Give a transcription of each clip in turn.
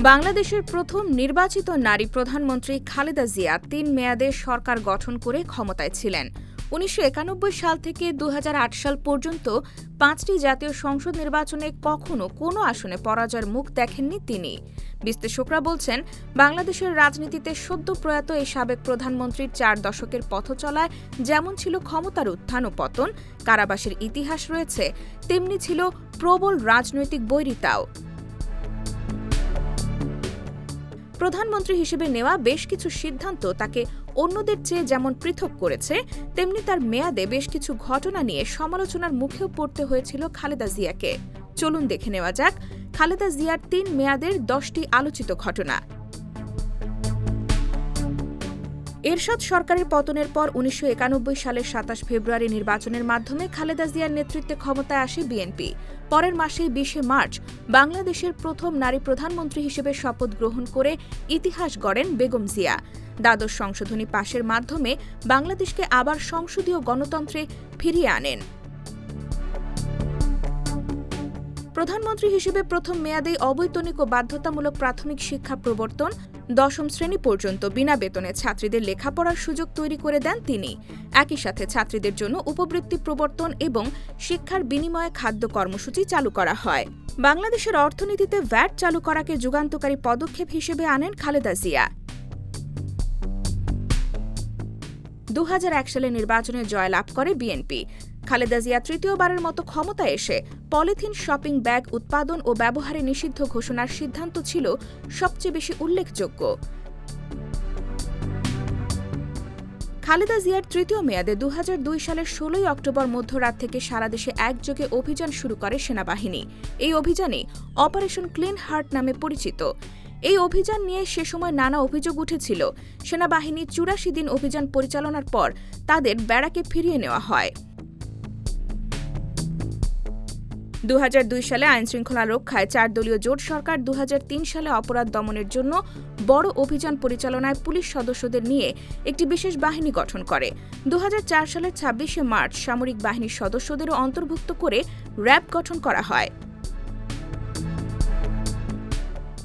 বাংলাদেশের প্রথম নির্বাচিত নারী প্রধানমন্ত্রী খালেদা জিয়া ৩ মেয়াদে সরকার গঠন করে ক্ষমতায় ছিলেন। ১৯৯১ সাল থেকে ২০০৮ সাল পর্যন্ত ৫টি জাতীয় সংসদ নির্বাচনে কখনো কোনো আসনে পরাজয়ের মুখ দেখেননি তিনি। বিশ্লেষকরা বলছেন, বাংলাদেশের রাজনীতিতে সদ্য প্রয়াত এই সাবেক প্রধানমন্ত্রীর ৪ দশকের পথচলায় যেমন ছিল ক্ষমতার উত্থান ও পতন, কারাবাসের ইতিহাস রয়েছে, তেমনি ছিল প্রবল রাজনৈতিক বৈরিতাও। প্রধানমন্ত্রী হিসেবে নেওয়া বেশ কিছু সিদ্ধান্ত তাকে অন্যদের চেয়ে যেমন পৃথক করেছে, তেমনি তার মেয়াদে বেশ কিছু ঘটনা নিয়ে সমালোচনার মুখেও পড়তে হয়েছিল খালেদা জিয়াকে। চলুন দেখে নেওয়া যাক খালেদা জিয়ার ৩ মেয়াদের ১০টি আলোচিত ঘটনা। এরশাদ সরকারের পতনের পর ১৯৯১ সালের ২৭ ফেব্রুয়ারি নির্বাচনের মাধ্যমে খালেদা জিয়ার নেতৃত্বে ক্ষমতায় আসে বিএনপি। পরের মাসেই ২০ মার্চ বাংলাদেশের প্রথম নারী প্রধানমন্ত্রী হিসেবে শপথ গ্রহণ করে ইতিহাস গড়েন বেগম জিয়া। দ্বাদশ সংশোধনী পাশের মাধ্যমে বাংলাদেশকে আবার সংসদীয় গণতন্ত্রে ফিরিয়ে আনেন। প্রধানমন্ত্রী হিসেবে প্রথম মেয়াদেই অবৈতনিক ও বাধ্যতামূলক প্রাথমিক শিক্ষা প্রবর্তন, ১০ম শ্রেণী পর্যন্ত বিনা বেতনে ছাত্রীদের লেখাপড়ার সুযোগ তৈরি করে দেন তিনি। একই সাথে ছাত্রীদের জন্য উপবৃত্তি প্রবর্তন এবং শিক্ষার বিনিময়ে খাদ্য কর্মসূচি চালু করা হয়। বাংলাদেশের অর্থনীতিতে ভ্যাট চালু করাকে যুগান্তকারী পদক্ষেপ হিসেবে আনেন খালেদা জিয়া। ২০০১ সালে নির্বাচনে জয়লাভ করে বিএনপি। খালেদা জিয়া তৃতীয়বারের মতো ক্ষমতায় এসে পলিথিন শপিং ব্যাগ উৎপাদন ও ব্যবহারে নিষিদ্ধ ঘোষণার সিদ্ধান্ত ছিল সবচেয়ে বেশি উল্লেখযোগ্য। খালেদা জিয়ার তৃতীয় মেয়াদে ২০০২ সালের ১৬ অক্টোবর মধ্যরাত থেকে সারা দেশে একযোগে অভিযান শুরু করে সেনাবাহিনী। এই অভিযানে অপারেশন ক্লিন হার্ট নামে পরিচিত। এই অভিযান নিয়ে সে সময় নানা অভিযোগ উঠেছিল। সেনাবাহিনী ৮৪ দিন অভিযান পরিচালনার পর তাদের ব্যারাকে ফিরিয়ে নেওয়া হয়। ২০০২ সালে আইনশৃঙ্খলা রক্ষায় ৪ দলীয় জোট সরকার ২০০৩ সালে অপরাধ দমনের জন্য বড় অভিযান পরিচালনায় পুলিশ সদস্যদের নিয়ে একটি বিশেষ বাহিনী গঠন করে। ২০০৪ সালের ২৬ মার্চ সামরিক বাহিনীর সদস্যদেরও অন্তর্ভুক্ত করে র্যাব গঠন করা হয়।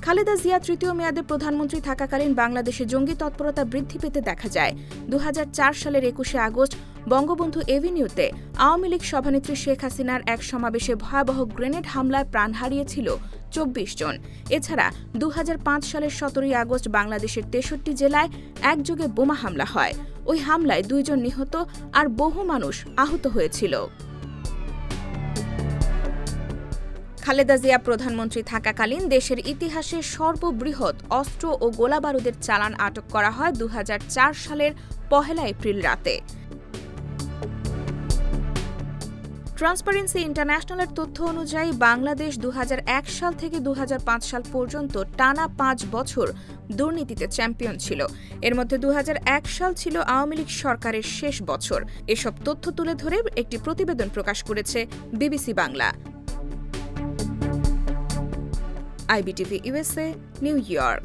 খালেদা জিয়া তৃতীয় মেয়াদে প্রধানমন্ত্রী থাকাকালীন বাংলাদেশে জঙ্গি তৎপরতা বৃদ্ধি পেতে দেখা যায়। ২০০৪ সালের ২১ আগস্ট বঙ্গবন্ধু এভিনিউতে আওয়ামী লীগ সভানেত্রী শেখ হাসিনার এক সমাবেশে ভয়াবহ গ্রেনেড হামলায় প্রাণ হারিয়েছিল ২৪ জন। এছাড়া ২০০৫ সালের ১৭ আগস্ট বাংলাদেশের ৬৩ জেলায় একযোগে বোমা হামলা হয়। ওই হামলায় ২ জন নিহত আর বহু মানুষ আহত হয়েছিল। খালেদা জিয়া প্রধানমন্ত্রী থাকাকালীন দেশের ইতিহাসে সর্ববৃহৎ অস্ত্র ও গোলাবারুদের চালান আটক করা হয় ২০০৪ সালের ১ এপ্রিল রাতে। ট্রান্সপারেন্সি ইন্টারন্যাশনালের তথ্য অনুযায়ী বাংলাদেশ ২০০১ সাল থেকে ২০০৫ সাল পর্যন্ত টানা ৫ বছর দুর্নীতিতে চ্যাম্পিয়ন ছিল। এর মধ্যে ২০০১ সাল ছিল আওয়ামী লীগ সরকারের শেষ বছর। এসব তথ্য তুলে ধরে একটি প্রতিবেদন প্রকাশ করেছে BBC Bangla. IBTV USA, New York।